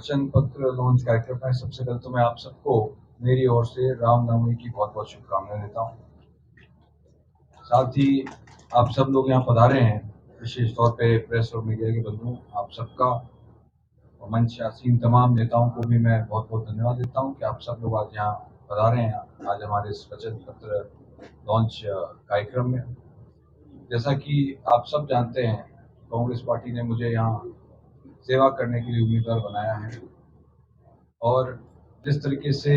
वचन पत्र लॉन्च कार्यक्रम है। सबसे पहले तो मैं आप सबको मेरी ओर से रामनवमी की बहुत बहुत शुभकामनाएं देता हूँ। साथ ही आप सब लोग यहाँ पधारे हैं, विशेष तौर पे प्रेस और मीडिया के बंधुओं, आप सबका और मंच आसीन तमाम नेताओं को भी मैं बहुत बहुत धन्यवाद देता हूँ कि आप सब लोग आज यहाँ पधारे हैं आज हमारे इस वचन पत्र लॉन्च कार्यक्रम में। जैसा कि आप सब जानते हैं, कांग्रेस पार्टी ने मुझे यहाँ सेवा करने के लिए उम्मीदवार बनाया है और जिस तरीके से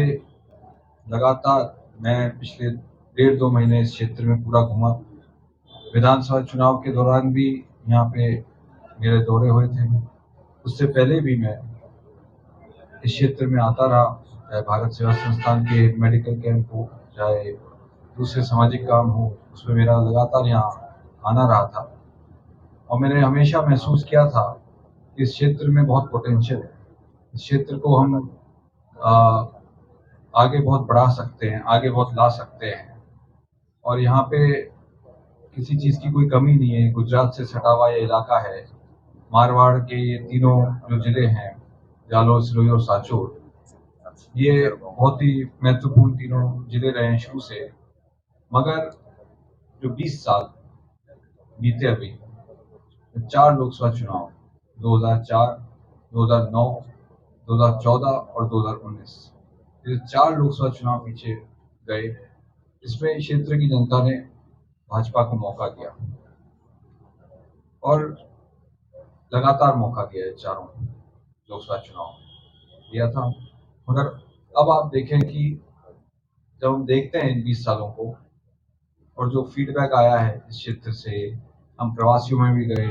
लगातार मैं पिछले 1.5-2 महीने इस क्षेत्र में पूरा घूमा, विधानसभा चुनाव के दौरान भी यहाँ पे मेरे दौरे हुए थे, उससे पहले भी मैं इस क्षेत्र में आता रहा, चाहे भारत सेवा संस्थान के मेडिकल कैंप हो, चाहे दूसरे सामाजिक काम हो, उसमें मेरा लगातार यहाँ आना रहा था और मैंने हमेशा महसूस किया था कि इस क्षेत्र में बहुत पोटेंशियल है। इस क्षेत्र को हम आगे बहुत बढ़ा सकते हैं, आगे बहुत ला सकते हैं और यहाँ पे किसी चीज़ की कोई कमी नहीं है। गुजरात से सटा हुआ ये इलाका है, मारवाड़ के ये तीनों जो जिले हैं, जालौर, सिरोही और सांचौर, ये बहुत ही महत्वपूर्ण तीनों जिले रहे हैं शुरू से। मगर जो 20 साल बीते अभी, 4 लोकसभा चुनाव 2004, 2009, 2014 और 2019, ये 4 लोकसभा चुनाव पीछे गए। इसमें क्षेत्र की जनता ने भाजपा को मौका दिया और लगातार मौका दिया है। चारों लोकसभा चुनाव दिया था, मगर अब आप देखें कि जब हम देखते हैं इन 20 सालों को और जो फीडबैक आया है इस क्षेत्र से, हम प्रवासियों में भी गए,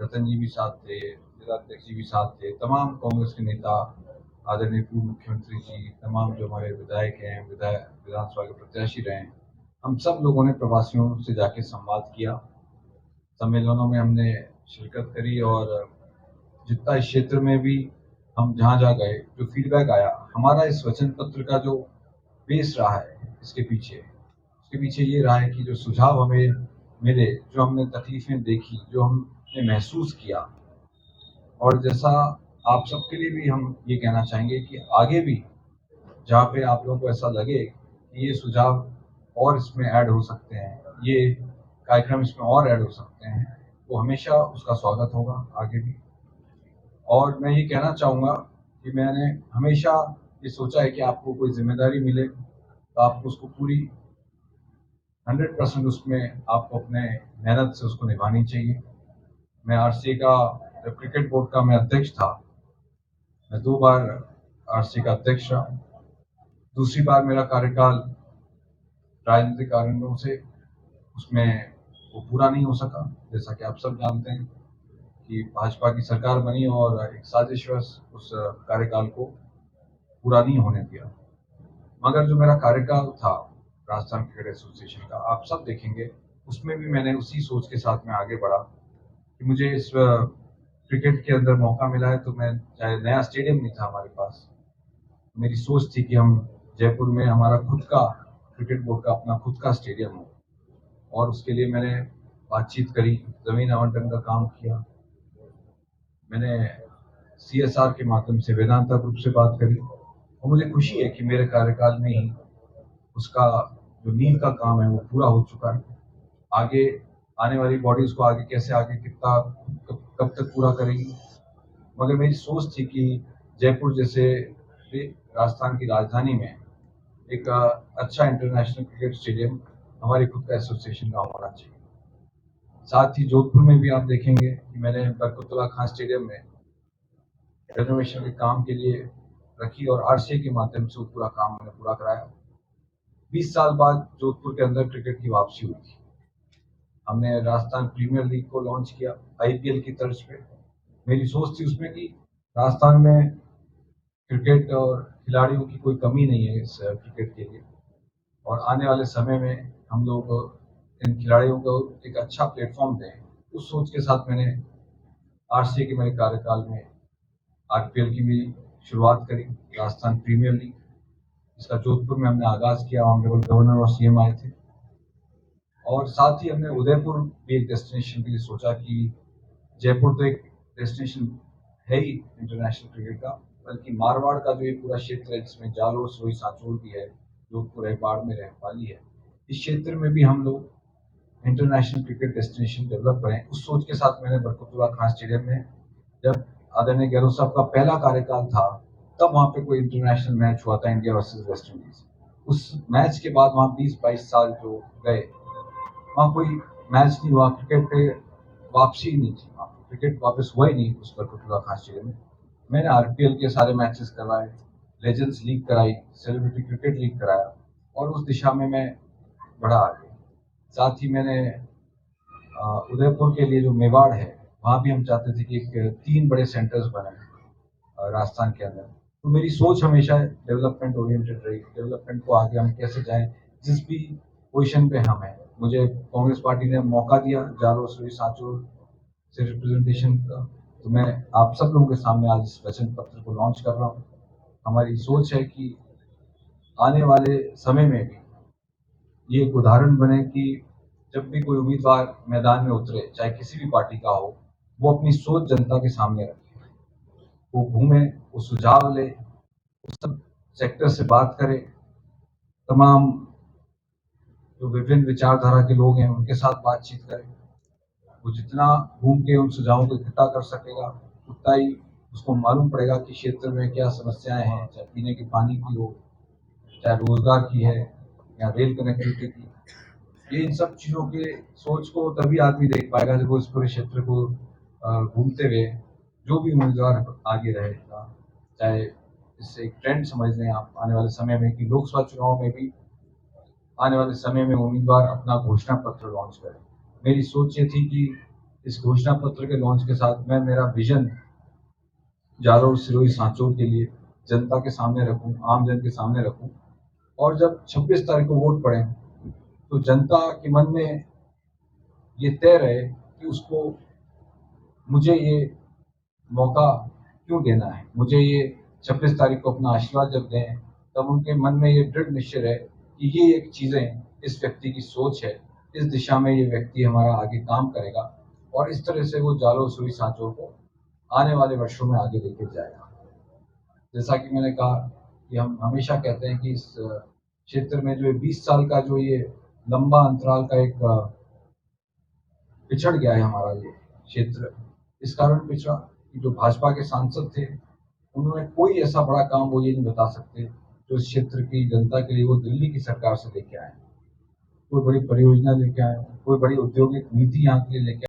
रतन जी भी साथ थे, जिलाध्यक्ष जी भी साथ थे, तमाम कांग्रेस के नेता, आदरणीय पूर्व मुख्यमंत्री जी, तमाम जो हमारे विधायक हैं, विधानसभा के प्रत्याशी रहे हैं, हम सब लोगों ने प्रवासियों से जाके संवाद किया, सम्मेलनों में हमने शिरकत करी और जितना इस क्षेत्र में भी हम जहाँ जहाँ गए, जो फीडबैक आया, हमारा इस वचन पत्र का जो बेस रहा है इसके पीछे ये रहा है कि जो सुझाव हमें मिले, जो हमने तकलीफें देखी, जो हमने महसूस किया, और जैसा आप सबके लिए भी हम ये कहना चाहेंगे कि आगे भी जहाँ पे आप लोगों को ऐसा लगे कि ये सुझाव और इसमें ऐड हो सकते हैं, ये कार्यक्रम इसमें और ऐड हो सकते हैं, तो हमेशा उसका स्वागत होगा आगे भी। और मैं ये कहना चाहूँगा कि मैंने हमेशा ये सोचा है कि आपको कोई जिम्मेदारी मिले तो आपको उसको पूरी 100% उसमें आपको अपने मेहनत से उसको निभानी चाहिए। मैं आरसीए का, जब क्रिकेट बोर्ड का मैं अध्यक्ष था, मैं 2 बार आरसीए का अध्यक्ष रहा। दूसरी बार मेरा कार्यकाल राजनीतिक कारणों से उसमें वो पूरा नहीं हो सका। जैसा कि आप सब जानते हैं कि भाजपा की सरकार बनी और एक साजिशवश उस कार्यकाल को पूरा नहीं होने दिया। मगर जो मेरा कार्यकाल था राजस्थान क्रिकेट एसोसिएशन का, आप सब देखेंगे, उसमें भी मैंने उसी सोच के साथ में आगे बढ़ा कि मुझे इस क्रिकेट के अंदर मौका मिला है। तो मैं, चाहे नया स्टेडियम नहीं था हमारे पास, मेरी सोच थी कि हम जयपुर में हमारा खुद का क्रिकेट बोर्ड का अपना खुद का स्टेडियम हो, और उसके लिए मैंने बातचीत करी, जमीन आवंटन का काम किया, मैंने सीएसआर के माध्यम से वेदांता ग्रुप से बात करी और मुझे खुशी है कि मेरे कार्यकाल में ही उसका जो नींव का काम है वो पूरा हो चुका है। आगे आने वाली बॉडीज को आगे कैसे, आगे कितना, कब तक पूरा करेंगी, मगर मेरी सोच थी कि जयपुर जैसे राजस्थान की राजधानी में एक अच्छा इंटरनेशनल क्रिकेट स्टेडियम हमारी खुद का एसोसिएशन का होना चाहिए। साथ ही जोधपुर में भी आप देखेंगे कि मैंने बरकतुल्ला खान स्टेडियम में रेनोवेशन के काम के लिए रखी और आरसीए के माध्यम से वो पूरा काम मैंने पूरा कराया। 20 साल बाद जोधपुर के अंदर क्रिकेट की वापसी हुई थी। हमने राजस्थान प्रीमियर लीग को लॉन्च किया आईपीएल की तर्ज पे। मेरी सोच थी उसमें कि राजस्थान में क्रिकेट और खिलाड़ियों की कोई कमी नहीं है इस क्रिकेट के लिए, और आने वाले समय में हम लोग इन खिलाड़ियों को एक अच्छा प्लेटफॉर्म दें। उस सोच के साथ मैंने आरसीए के मेरे कार्यकाल में आईपीएल की भी शुरुआत करी, राजस्थान प्रीमियर लीग, इसका जोधपुर में हमने आगाज किया। ऑनरेबल गवर्नर और सीएम आए थे, और साथ ही हमने उदयपुर भी एक डेस्टिनेशन के लिए सोचा कि जयपुर तो एक डेस्टिनेशन है ही इंटरनेशनल क्रिकेट का, बल्कि मारवाड़ का जो ये पूरा क्षेत्र है जिसमें जालोर सिरोही सांचौर भी है, जोधपुर है, बाड़मेर है, पाली है, इस क्षेत्र में भी हम लोग इंटरनेशनल क्रिकेट डेस्टिनेशन डेवलप करें। उस सोच के साथ मैंने बरकतुल्लाह खान स्टेडियम में, जब आदरणीय गहलोत साहब का पहला कार्यकाल था, तब वहाँ पे कोई इंटरनेशनल मैच हुआ था इंडिया वर्सेस वेस्ट इंडीज। उस मैच के बाद वहाँ 20-22 साल जो गए, वहाँ कोई मैच नहीं हुआ, क्रिकेट पे वापसी ही नहीं थी, वहाँ क्रिकेट वापस हुआ ही नहीं उस बरकतुल्लाह खान स्टेडियम में। मैंने आरपीएल के सारे मैचेस करवाए, लेजेंड्स लीग कराई, सेलिब्रिटी क्रिकेट लीग कराया, और उस दिशा में मैं बढ़ा आगे। साथ ही मैंने उदयपुर के लिए जो मेवाड़ है, वहाँ भी हम चाहते थे कि एक 3 बड़े सेंटर्स बने राजस्थान के अंदर। तो मेरी सोच हमेशा डेवलपमेंट ओरिएंटेड रही, डेवलपमेंट को आगे हम कैसे जाएं, जिस भी पोजीशन पे हम हैं। मुझे कांग्रेस पार्टी ने मौका दिया जालोर सिरोही सांचौर से रिप्रेजेंटेशन का, तो मैं आप सब लोगों के सामने आज इस वचन पत्र को लॉन्च कर रहा हूँ। हमारी सोच है कि आने वाले समय में भी ये एक उदाहरण बने कि जब भी कोई उम्मीदवार मैदान में उतरे, चाहे किसी भी पार्टी का हो, वो अपनी सोच जनता के सामने रखे, वो घूमे, वो सुझाव ले, सब सेक्टर से बात करे, तमाम जो विभिन्न विचारधारा के लोग हैं उनके साथ बातचीत करें। वो जितना घूम के उन सुझावों को इकट्ठा कर सकेगा, उतना ही उसको मालूम पड़ेगा कि क्षेत्र में क्या समस्याएं हैं, चाहे पीने के पानी की हो, चाहे रोजगार की है, या रेल कनेक्टिविटी की। ये इन सब चीज़ों के सोच को तभी आदमी देख पाएगा जब वो इस पूरे क्षेत्र को घूमते हुए जो भी उम्मीदवार आगे रहेगा, चाहे इससे एक ट्रेंड समझ लें आप आने वाले समय में कि लोकसभा चुनाव में भी आने वाले समय में उम्मीदवार अपना घोषणा पत्र लॉन्च करें। मेरी सोच ये थी कि इस घोषणा पत्र के लॉन्च के साथ मैं मेरा विजन जालोर सिरोही सांचौर के लिए जनता के सामने रखूं, आम जन के सामने रखूं, और जब 26 तारीख को वोट पड़े तो जनता के मन में ये तय रहे कि उसको मुझे ये मौका क्यों देना है, मुझे ये 26 तारीख को अपना आशीर्वाद जब दें, तब उनके मन में ये दृढ़ निश्चय है कि ये एक चीज़ें इस व्यक्ति की सोच है, इस दिशा में ये व्यक्ति हमारा आगे काम करेगा, और इस तरह से वो जालोर सिरोही सांचौर को आने वाले वर्षों में आगे लेके जाएगा। जैसा कि मैंने कहा कि हम हमेशा कहते हैं कि इस क्षेत्र में जो 20 साल का जो ये लंबा अंतराल का एक पिछड़ गया है हमारा ये क्षेत्र, इस कारण पिछड़ा कि जो भाजपा के सांसद थे उन्होंने कोई ऐसा बड़ा काम वो ये नहीं बता सकते जो इस क्षेत्र की जनता के लिए वो दिल्ली की सरकार से लेके आए, कोई बड़ी परियोजना लेके आए, कोई बड़ी औद्योगिक नीति यहाँ के लिए लेके